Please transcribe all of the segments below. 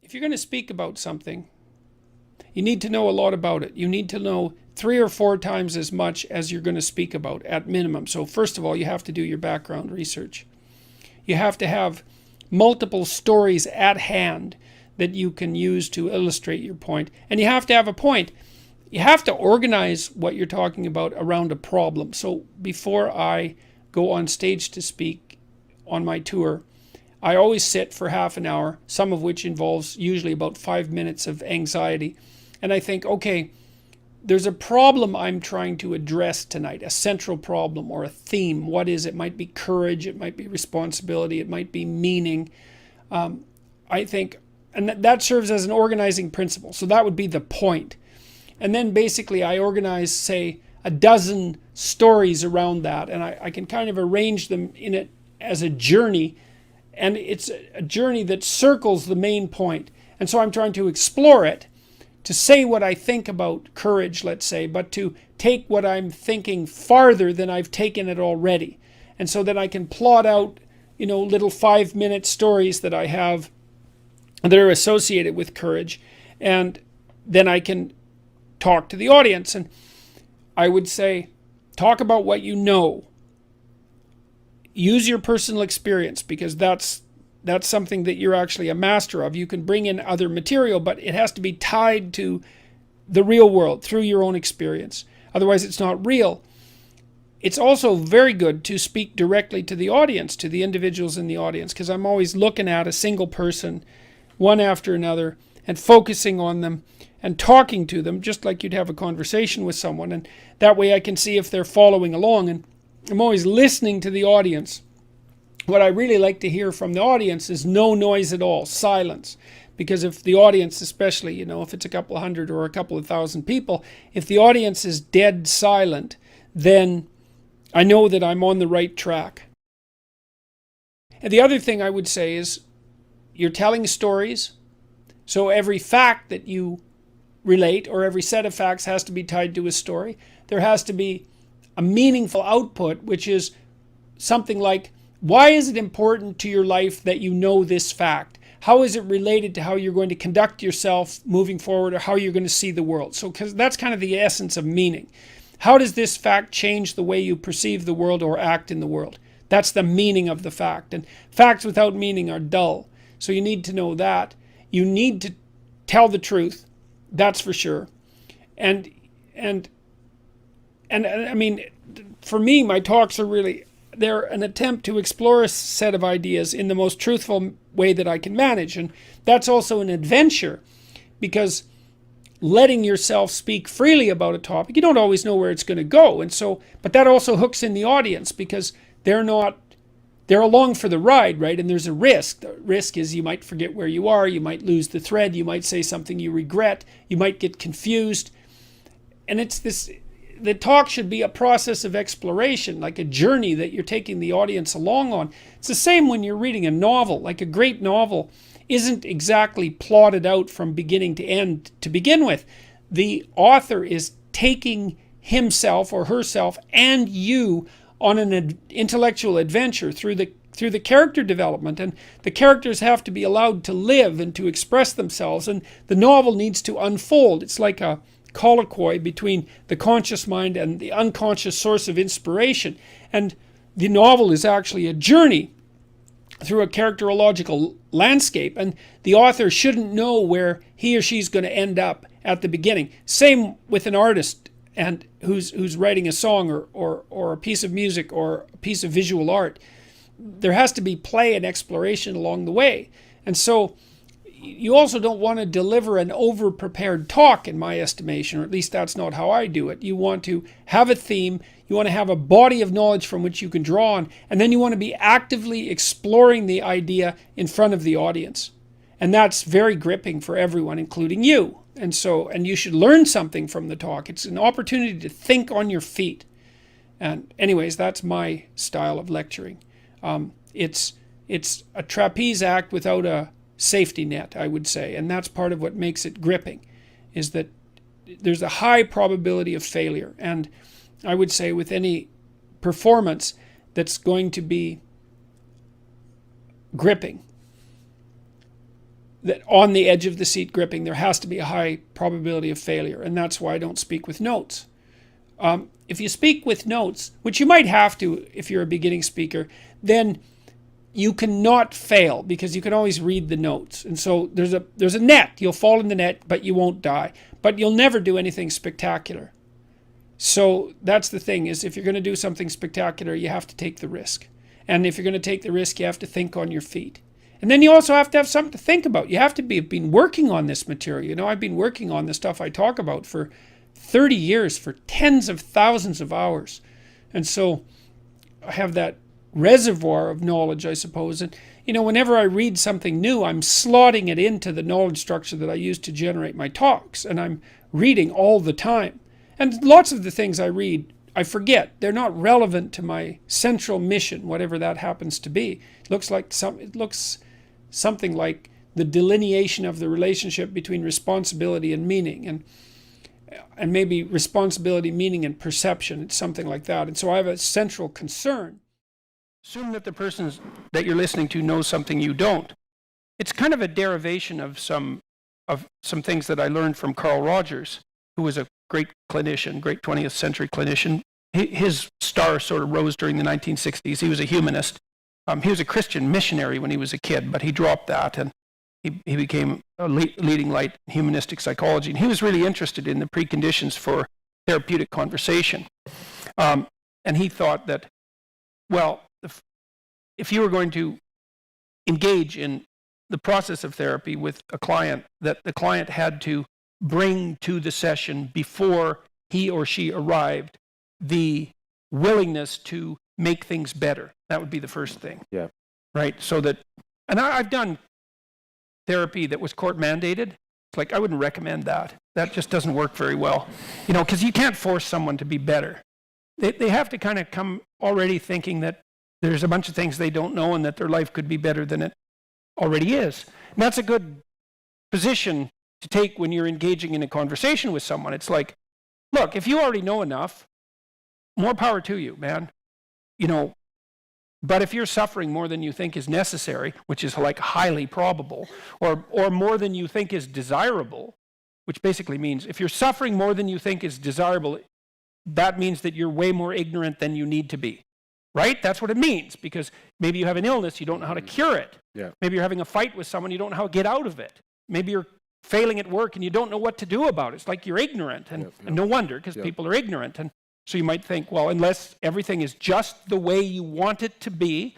if you're going to speak about something, you need to know a lot about it. You need to know 3 or 4 times as much as you're going to speak about at minimum. So first of all, you have to do your background research. You have to have multiple stories at hand that you can use to illustrate your point. And you have to have a point. You have to organize what you're talking about around a problem. So before I go on stage to speak on my tour, I always sit for half an hour, some of which involves usually about 5 minutes of anxiety. And I think, okay, there's a problem I'm trying to address tonight, a central problem or a theme. What is it? It might be courage, it might be responsibility, it might be meaning. I think, and that serves as an organizing principle. So that would be the point. And then basically I organize, say, a dozen stories around that, and I can kind of arrange them in it as a journey. And it's a journey that circles the main point. And so I'm trying to explore it, to say what I think about courage, let's say, but to take what I'm thinking farther than I've taken it already. And so that I can plot out, little 5-minute stories that I have that are associated with courage. And then I can talk to the audience. And I would say, talk about what you know. Use your personal experience, because that's something that you're actually a master of. You can bring in other material, but it has to be tied to the real world through your own experience. Otherwise, it's not real. It's also very good to speak directly to the audience, to the individuals in the audience, because I'm always looking at a single person, one after another, and focusing on them and talking to them just like you'd have a conversation with someone. And that way I can see if they're following along. And I'm always listening to the audience. What I really like to hear from the audience is no noise at all, silence. Because if the audience, especially, if it's a couple of hundred or a couple of thousand people, if the audience is dead silent, then I know that I'm on the right track. And the other thing I would say is, you're telling stories, so every fact that you relate, or every set of facts, has to be tied to a story. There has to be a meaningful output, which is something like, why is it important to your life that you know this fact? How is it related to how you're going to conduct yourself moving forward, or how you're going to see the world? So, because that's kind of the essence of meaning. How does this fact change the way you perceive the world or act in the world? That's the meaning of the fact. And facts without meaning are dull. So you need to know that. You need to tell the truth. That's for sure. And I mean, for me, my talks are really, they're an attempt to explore a set of ideas in the most truthful way that I can manage. And that's also an adventure, because letting yourself speak freely about a topic, you don't always know where it's going to go. And so, but that also hooks in the audience, because they're along for the ride, right? And there's a risk. The risk is you might forget where you are, you might lose the thread, you might say something you regret, you might get confused. And the talk should be a process of exploration, like a journey that you're taking the audience along on. It's the same when you're reading a novel. Like, a great novel isn't exactly plotted out from beginning to end to begin with. The author is taking himself or herself and you on an intellectual adventure through the character development, and the characters have to be allowed to live and to express themselves, and the novel needs to unfold. It's like a colloquy between the conscious mind and the unconscious source of inspiration. And the novel is actually a journey through a characterological landscape, and the author shouldn't know where he or she's going to end up at the beginning. Same with an artist and who's writing a song or a piece of music or a piece of visual art. There has to be play and exploration along the way. And so you also don't want to deliver an over-prepared talk, in my estimation, or at least that's not how I do it. You want to have a theme, you want to have a body of knowledge from which you can draw on, and then you want to be actively exploring the idea in front of the audience. And that's very gripping for everyone, including you. And you should learn something from the talk. It's an opportunity to think on your feet. And anyways, that's my style of lecturing. It's a trapeze act without a safety net, I would say. And that's part of what makes it gripping, is that there's a high probability of failure. And I would say with any performance that's going to be gripping, that on the edge of the seat gripping, there has to be a high probability of failure. And that's why I don't speak with notes. If you speak with notes, which you might have to if you're a beginning speaker, then you cannot fail because you can always read the notes. And so there's a net. You'll fall in the net, but you won't die. But you'll never do anything spectacular. So that's the thing, is if you're going to do something spectacular, you have to take the risk. And if you're going to take the risk, you have to think on your feet. And then you also have to have something to think about. You have to have been working on this material. You know, I've been working on the stuff I talk about for 30 years, for tens of thousands of hours. And so I have that reservoir of knowledge, I suppose. And, you know, whenever I read something new, I'm slotting it into the knowledge structure that I use to generate my talks. And I'm reading all the time. And lots of the things I read, I forget. They're not relevant to my central mission, whatever that happens to be. It looks something like the delineation of the relationship between responsibility and meaning, and maybe responsibility, meaning, and perception. It's something like that. And so I have a central concern. Assume that the person that you're listening to knows something you don't. It's kind of a derivation of some things that I learned from Carl Rogers, who was a great clinician, great 20th century clinician. His star sort of rose during the 1960s. He was a humanist. He was a Christian missionary when he was a kid, but he dropped that and he became a leading light in humanistic psychology. And he was really interested in the preconditions for therapeutic conversation. And he thought that, well, if you were going to engage in the process of therapy with a client, that the client had to bring to the session before he or she arrived the willingness to make things better. That would be the first thing. Yeah. Right? So that, and I've done therapy that was court mandated. It's like, I wouldn't recommend that. That just doesn't work very well. You know, because you can't force someone to be better. They have to kind of come already thinking that there's a bunch of things they don't know and that their life could be better than it already is. And that's a good position to take when you're engaging in a conversation with someone. It's like, look, if you already know enough, more power to you, man. You know, but if you're suffering more than you think is necessary, which is like highly probable, or more than you think is desirable, which basically means if you're suffering more than you think is desirable, that means that you're way more ignorant than you need to be. Right? That's what it means, because maybe you have an illness, you don't know how to cure it. Yeah. Maybe you're having a fight with someone, you don't know how to get out of it. Maybe you're failing at work and you don't know what to do about it. It's like you're ignorant, and no wonder, because people are ignorant. And so you might think, well, unless everything is just the way you want it to be,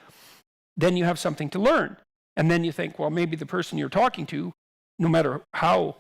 then you have something to learn. And then you think, well, maybe the person you're talking to, no matter how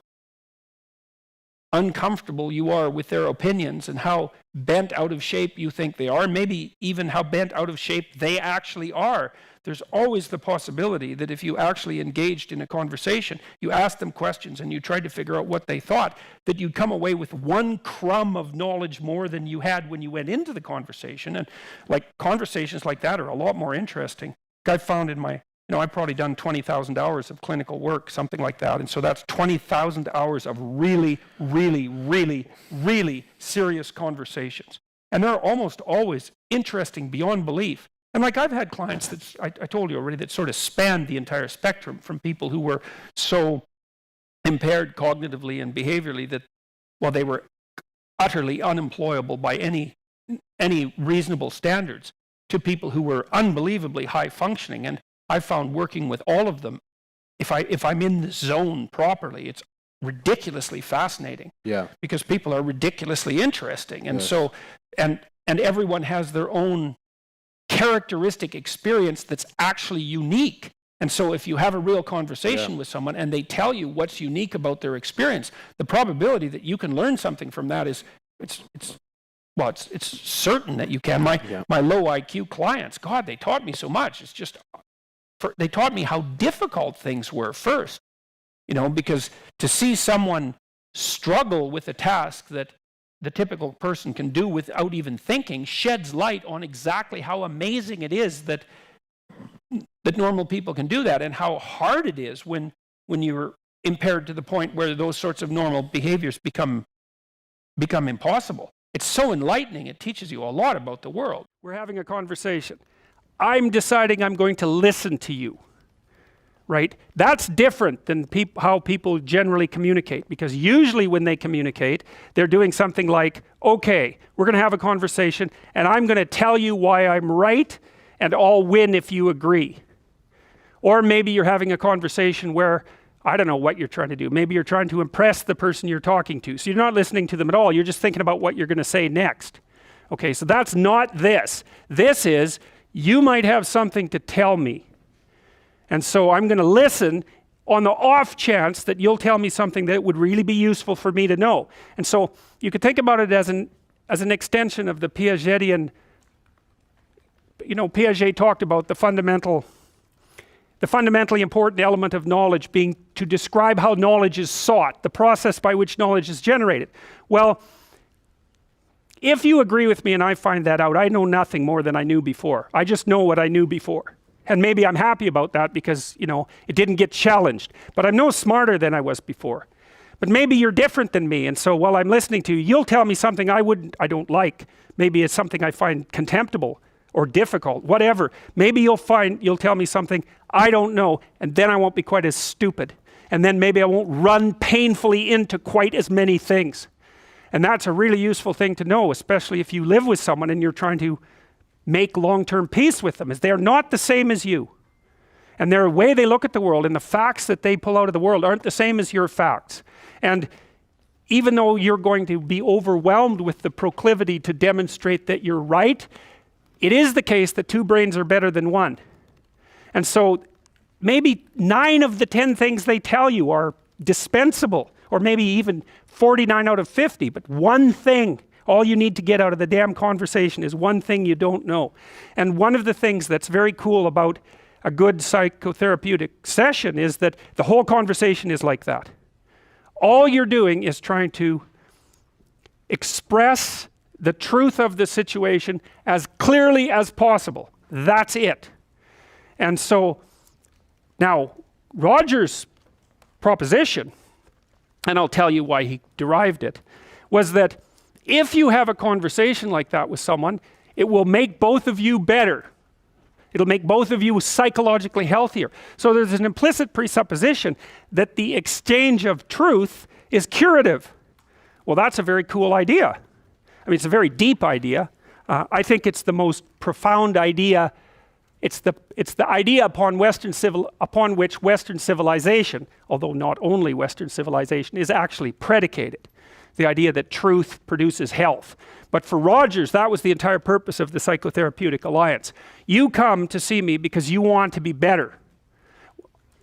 uncomfortable you are with their opinions and how bent out of shape you think they are, maybe even how bent out of shape they actually are, there's always the possibility that if you actually engaged in a conversation, you asked them questions and you tried to figure out what they thought, that you'd come away with one crumb of knowledge more than you had when you went into the conversation. And like conversations like that are a lot more interesting. I found in my, I've probably done 20,000 hours of clinical work, something like that. And so that's 20,000 hours of really, really, really, really serious conversations. And they're almost always interesting beyond belief. And like I've had clients that, I told you already, that sort of spanned the entire spectrum, from people who were so impaired cognitively and behaviorally that, well, they were utterly unemployable by any reasonable standards, to people who were unbelievably high functioning. And I've found working with all of them, if I'm in the zone properly, it's ridiculously fascinating. Yeah. Because people are ridiculously interesting. And so, and everyone has their own characteristic experience that's actually unique. And so if you have a real conversation with someone and they tell you what's unique about their experience, the probability that you can learn something from that is, it's certain that you can. My low IQ clients, God, they taught me so much. It's just, they taught me how difficult things were first, because to see someone struggle with a task that the typical person can do without even thinking sheds light on exactly how amazing it is that normal people can do that, and how hard it is when you're impaired to the point where those sorts of normal behaviors become impossible. It's so enlightening. It teaches you a lot about the world. We're having a conversation. I'm deciding I'm going to listen to you. right? That's different than how people generally communicate, because usually when they communicate, they're doing something like, okay, we're going to have a conversation and I'm going to tell you why I'm right and I'll win if you agree. Or maybe you're having a conversation where, I don't know what you're trying to do. Maybe you're trying to impress the person you're talking to. So you're not listening to them at all. You're just thinking about what you're going to say next. Okay, so that's not this. This is, you might have something to tell me. And so I'm going to listen on the off chance that you'll tell me something that would really be useful for me to know. And so you could think about it as an extension of the Piagetian, Piaget talked about the fundamentally important element of knowledge being to describe how knowledge is sought, the process by which knowledge is generated. Well, if you agree with me and I find that out, I know nothing more than I knew before. I just know what I knew before. And maybe I'm happy about that because, it didn't get challenged. But I'm no smarter than I was before. But maybe you're different than me, and so while I'm listening to you, you'll tell me something I don't like. Maybe it's something I find contemptible or difficult, whatever. Maybe you'll tell me something I don't know, and then I won't be quite as stupid. And then maybe I won't run painfully into quite as many things. And that's a really useful thing to know, especially if you live with someone and you're trying to make long-term peace with them, is they're not the same as you. And their way they look at the world and the facts that they pull out of the world aren't the same as your facts. And even though you're going to be overwhelmed with the proclivity to demonstrate that you're right, it is the case that two brains are better than one. And so maybe 9 of the 10 things they tell you are dispensable, or maybe even 49 out of 50, but one thing, all you need to get out of the damn conversation is one thing you don't know. And one of the things that's very cool about a good psychotherapeutic session is that the whole conversation is like that. All you're doing is trying to express the truth of the situation as clearly as possible. That's it. And so now Roger's proposition, and I'll tell you why he derived it, was that if you have a conversation like that with someone, it will make both of you better. It'll make both of you psychologically healthier. So there's an implicit presupposition that the exchange of truth is curative. Well, that's a very cool idea. I mean, it's a very deep idea. I think it's the most profound idea. It's the idea upon which Western civilization, although not only Western civilization, is actually predicated. The idea that truth produces health. But for Rogers, that was the entire purpose of the Psychotherapeutic Alliance. You come to see me because you want to be better.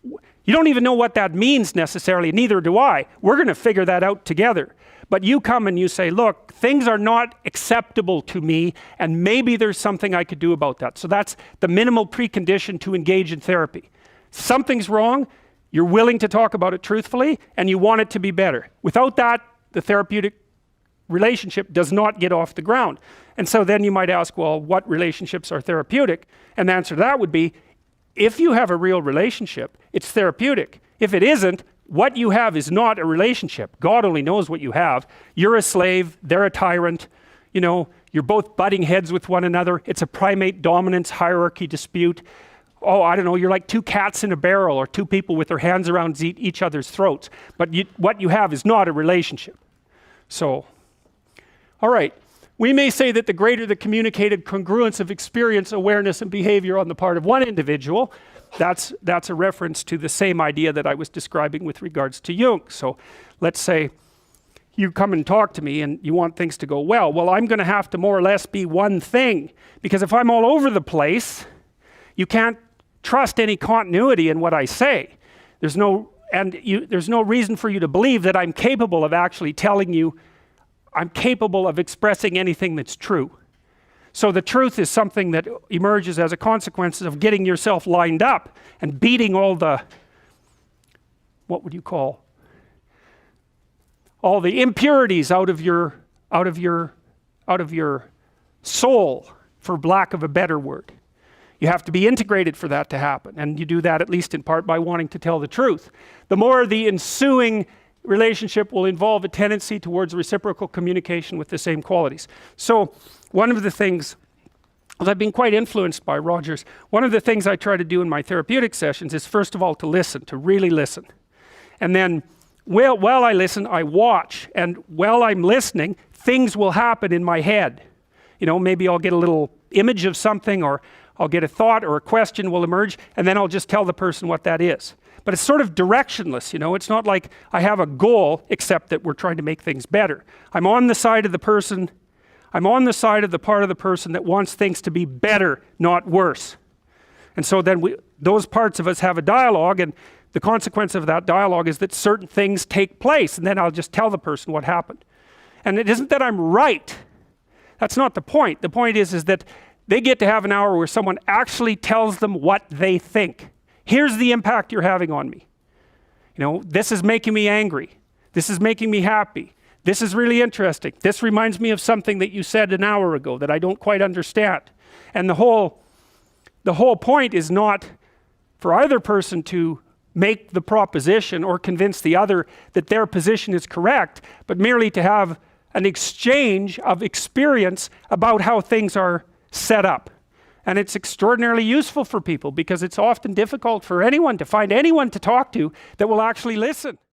You don't even know what that means necessarily, neither do I. We're going to figure that out together. But you come and you say, look, things are not acceptable to me, and maybe there's something I could do about that. So that's the minimal precondition to engage in therapy. Something's wrong, you're willing to talk about it truthfully, and you want it to be better. Without that, the therapeutic relationship does not get off the ground. And so then you might ask, well, what relationships are therapeutic? And the answer to that would be, if you have a real relationship, it's therapeutic. If it isn't, what you have is not a relationship. God only knows what you have. You're a slave, they're a tyrant, you're both butting heads with one another. It's a primate dominance hierarchy dispute. Oh, I don't know, you're like 2 cats in a barrel, or 2 people with their hands around each other's throats. But what you have is not a relationship. So, all right. We may say that the greater the communicated congruence of experience, awareness, and behavior on the part of one individual, that's a reference to the same idea that I was describing with regards to Jung. So let's say you come and talk to me and you want things to go well. Well, I'm going to have to more or less be one thing, because if I'm all over the place, you can't trust any continuity in what I say. There's no reason for you to believe that I'm capable of actually telling you, I'm capable of expressing anything that's true. So the truth is something that emerges as a consequence of getting yourself lined up and beating all the, what would you call, all the impurities out of your soul, for lack of a better word. You have to be integrated for that to happen, and you do that at least in part by wanting to tell the truth. The more the ensuing relationship will involve a tendency towards reciprocal communication with the same qualities. So one of the things Well, I've been quite influenced by Rogers. One of the things I try to do in my therapeutic sessions is, first of all, to listen, to really listen. And then while I listen, I watch. And while I'm listening, things will happen in my head. You know, maybe I'll get a little image of something, or I'll get a thought or a question will emerge, and then I'll just tell the person what that is. But it's sort of directionless, you know. It's not like I have a goal, except that we're trying to make things better. I'm on the side of the person. I'm on the side of the part of the person that wants things to be better, not worse. And so then those parts of us have a dialogue, and the consequence of that dialogue is that certain things take place, and then I'll just tell the person what happened. And it isn't that I'm right. That's not the point. The point is that they get to have an hour where someone actually tells them what they think. Here's the impact you're having on me. You know, this is making me angry. This is making me happy. This is really interesting. This reminds me of something that you said an hour ago that I don't quite understand. And the whole point is not for either person to make the proposition or convince the other that their position is correct, but merely to have an exchange of experience about how things are set up. And it's extraordinarily useful for people, because it's often difficult for anyone to find anyone to talk to that will actually listen.